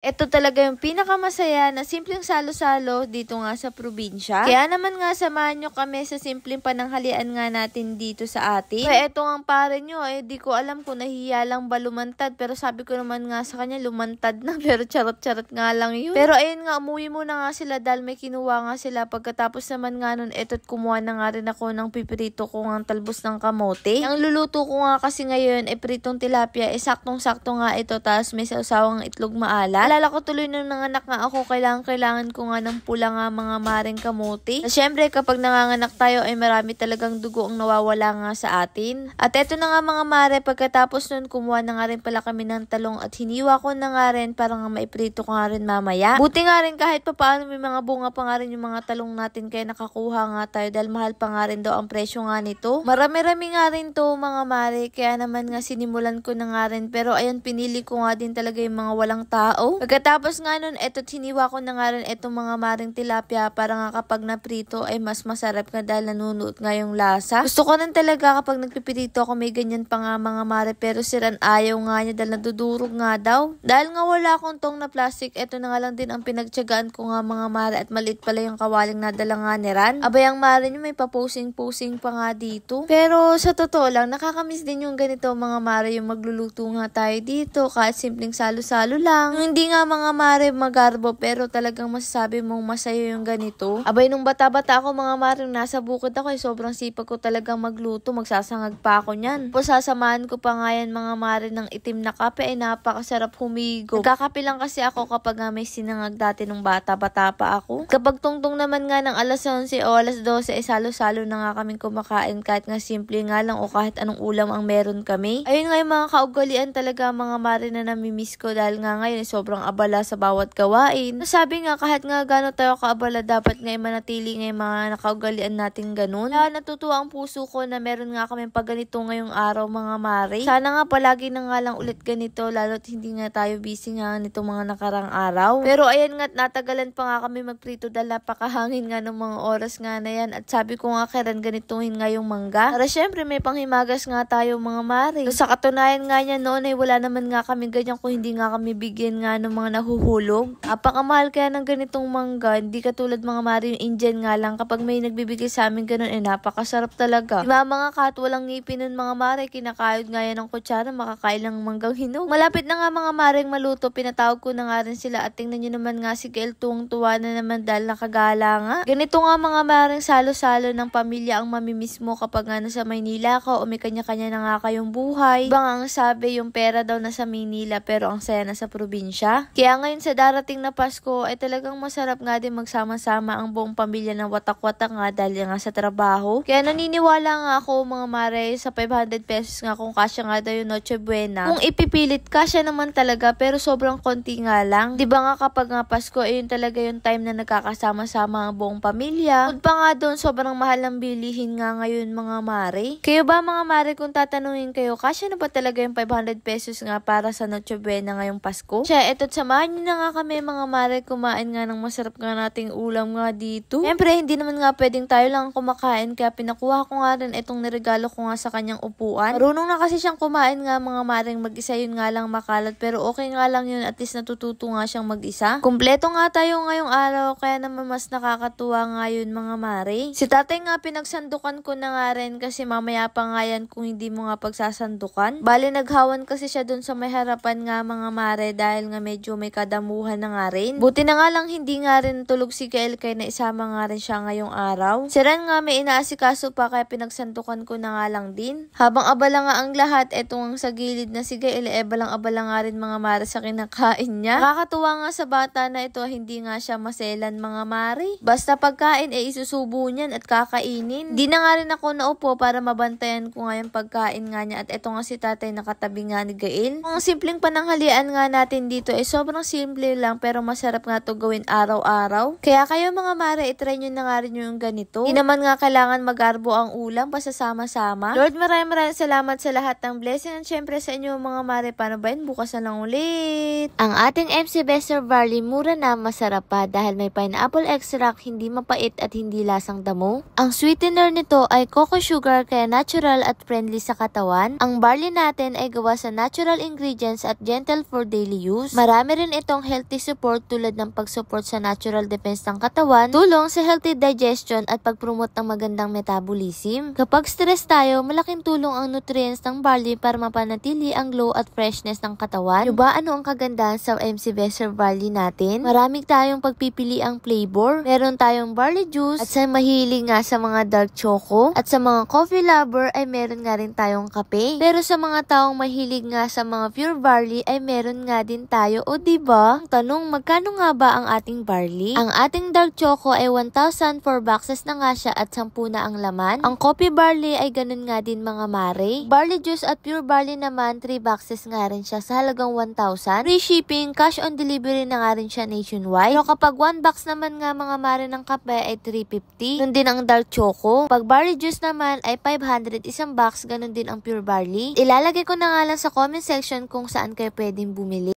Ito talaga yung pinakamasaya na simpleng salo-salo dito nga sa probinsya. Kaya naman nga samahan nyo kami sa simpleng pananghalian nga natin dito sa atin. Kaya ito ang pare nyo, di ko alam kung nahiya lang ba lumantad. Pero sabi ko naman nga sa kanya, lumantad na. Pero charot-charot nga lang yun. Pero ayun nga, umuwi muna nga sila dahil may kinuha nga sila. Pagkatapos naman nga nun, eto't kumuha na nga rin ako ng pipirito ko ng talbos ng kamote. Ang luluto ko nga kasi ngayon, pritong tilapia, saktong-sakto nga ito. Tapos may sausawang itlog maalat. Alala ko tuloy nung nanganak nga ako, kailangan ko nga ng pula nga mga maring kamote. Siyempre, kapag nanganganak tayo ay marami talagang dugo ang nawawala nga sa atin. At eto na nga mga mare, pagkatapos nun, kumuha na nga rin pala kami ng talong at hiniwa ko na nga rin para nga maiprito ko nga rin mamaya. Buti nga rin kahit papaano may mga bunga pa nga rin yung mga talong natin kaya nakakuha nga tayo dahil mahal pa nga rin daw ang presyo nga nito. Marami-rami nga rin to mga mare, kaya naman nga sinimulan ko na nga rin. Pero ayun, pinili ko nga din talaga yung mga walang tao. Pagkatapos nga nun, eto't hiniwa ko na nga rin itong mga maring tilapia para nga kapag naprito ay mas masarap nga dahil nanunuot nga yung lasa. Gusto ko nun talaga kapag nagpipirito ako may ganyan pa nga mga mare, pero siran ayaw nga niya dahil nadudurog nga daw. Dahil nga wala akong tong na plastic, eto na nga lang din ang pinagtyagaan ko nga mga mare at maliit pala yung kawaling nadala nga ni Ran. Abay ang mare nyo may paposing-posing pa nga dito. Pero sa totoo lang, nakakamiss din yung ganito mga mare, yung magluluto nga tayo dito kahit simpleng salo-salo lang. Hindi nga mga mare magarbo pero talagang masasabi mong masaya yung ganito. Abay nung bata-bata ako mga mare, nasa bukid ako ay sobrang sipag ko talagang magluto, magsasangag pa ako niyan. Po sasamahan ko pa nga yan mga mare ng itim na kape ay napakasarap humigo. Nagkakape lang kasi ako kapag may sinangag dati nung bata-bata pa ako. Kapag tungtong naman nga ng alas 11 o alas 12 ay salo-salo na nga kaming kumakain kahit nga simple nga lang o kahit anong ulam ang meron kami. Ayun nga yung mga kaugalian talaga mga mare na namimiss ko dahil nga ngayon sobrang abala sa bawat gawain. Sabi nga kahit nga gano'n tayo kaabala, dapat nga manatili nga yung mga nakaugalian natin ganun. Kaya natutuwa ang puso ko na meron nga kami pagganito ngayong araw mga mare. Sana nga palagi na nga lang ulit ganito lalo't hindi nga tayo busy nga nitong mga nakarang araw. Pero ayan nga, natagalan pa nga kami magprito dahil napakahangin nga ng mga oras nga na yan. At sabi ko nga kailan ganituhin nga yung mangga. Para syempre may panghimagas nga tayo mga mare. So, sa katunayan nga niya noon ay wala naman nga kami ganyan kung hindi nga kami bigyan nga ng mga nahuhulog. Napakamahal kaya ng ganitong mangga, hindi katulad mga mare yung Indian nga lang. Kapag may nagbibigay sa amin ganun, napakasarap talaga. Yung mga kat, walang ngipin nun mga mare, kinakayod nga yan ng kutsara, makakain lang manggang hinog. Malapit na nga mga mareng maluto, pinatawag ko na nga rin sila at tingnan nyo naman nga si Gael tuwang-tuwa na naman dahil nakagala nga. Ganito nga mga mareng salo-salo ng pamilya ang mamimiss mo kapag nga nasa Maynila ka o may kanya-kanya na nga kayong buhay. Ibang ang sabi yung pera daw nasa Maynila pero ang saya nasa probinsya. Kaya ngayon sa darating na Pasko ay talagang masarap nga din magsama-sama ang buong pamilya ng watak-watak nga dahil nga sa trabaho. Kaya naniniwala nga ako mga mare sa 500 pesos nga kung kasya nga daw yung Noche Buena. Kung ipipilit, kasya naman talaga pero sobrang konti nga lang. Diba nga kapag nga Pasko, ayun talaga yung time na nagkakasama-sama ang buong pamilya. Kung pa nga doon, sobrang mahal ng bilihin nga ngayon mga mare. Kayo ba mga mare, kung tatanungin kayo, kasya na ba talaga yung 500 pesos nga para sa Noche Buena ngayong Pasko? Siya, eto't samahan nyo na nga kami mga mare kumain nga ng masarap nga nating ulam nga dito. Siyempre, hindi naman nga pwedeng tayo lang kumakain kaya pinakuha ko nga rin itong niregalo ko nga sa kanyang upuan. Marunong na kasi siyang kumain nga mga maring mag-isa, yun nga lang makalat pero okay nga lang yun, at least natututo nga siyang mag-isa. Kumpleto nga tayo ngayong araw kaya naman mas nakakatuwa nga yun mga mare. Si tatay nga pinagsandukan ko na nga rin kasi mamaya pa nga yan kung hindi mo nga pagsasandukan. Bali naghawan kasi siya dun sa may harapan nga mga mare dahil nga medyo may kadamuhan na nga rin. Buti na nga lang hindi nga rin tulog si Gael kaya naisama nga rin siya ngayong araw. Si Ran nga may inaasikaso pa kaya pinagsandukan ko na nga lang din. Habang abala nga ang lahat, etong sa gilid na si Gael, balang-abala nga rin mga mare sa kinakain niya. Nakakatuwa nga sa bata na ito, hindi nga siya maselan mga mare. Basta pagkain isusubo niyan at kakainin. Di na nga rin ako naupo para mabantayan ko nga yung pagkain nga niya, at eto nga si tatay nakatabi nga ni Gael. Ang simpleng pananghalian nga natin dito sobrang simple lang pero masarap nga to gawin araw-araw. Kaya kayo mga mare, itry nyo na nga rin yung ganito. Di naman nga kailangan magarbo ang ulam, basta sama-sama. Lord, maraming salamat sa lahat ng blessing at syempre sa inyo mga mare. Paano ba yun? Bukas na lang ulit. Ang ating MC Bester Barley, mura na, masarap pa dahil may pineapple extract, hindi mapait at hindi lasang damo. Ang sweetener nito ay cocoa sugar kaya natural at friendly sa katawan. Ang barley natin ay gawa sa natural ingredients at gentle for daily use. Marami rin itong healthy support tulad ng pag-support sa natural defense ng katawan, tulong sa healthy digestion at pag-promote ng magandang metabolism. Kapag stress tayo, malaking tulong ang nutrients ng barley para mapanatili ang glow at freshness ng katawan. Diba ano ang kagandahan sa MC Vesser Barley natin? Maraming tayong pagpipili ang flavor. Meron tayong barley juice at sa mahilig nga sa mga dark choco at sa mga coffee lover ay meron nga rin tayong kape. Pero sa mga taong mahilig nga sa mga pure barley ay meron nga din tayo. O diba? Tanong, magkano nga ba ang ating barley? Ang ating dark choco ay 1,000 4 boxes na nga siya at 10 na ang laman. Ang coffee barley ay ganun nga din mga mare. Barley juice at pure barley naman 3 boxes nga rin siya sa halagang 1,000. Free shipping, cash on delivery na nga rin siya nationwide. Pero kapag 1 box naman nga mga mare ng kape ay 350. Ganun din ang dark choco. Pag barley juice naman ay 500 isang box, ganun din ang pure barley. Ilalagay ko na nga lang sa comment section kung saan kayo pwedeng bumili.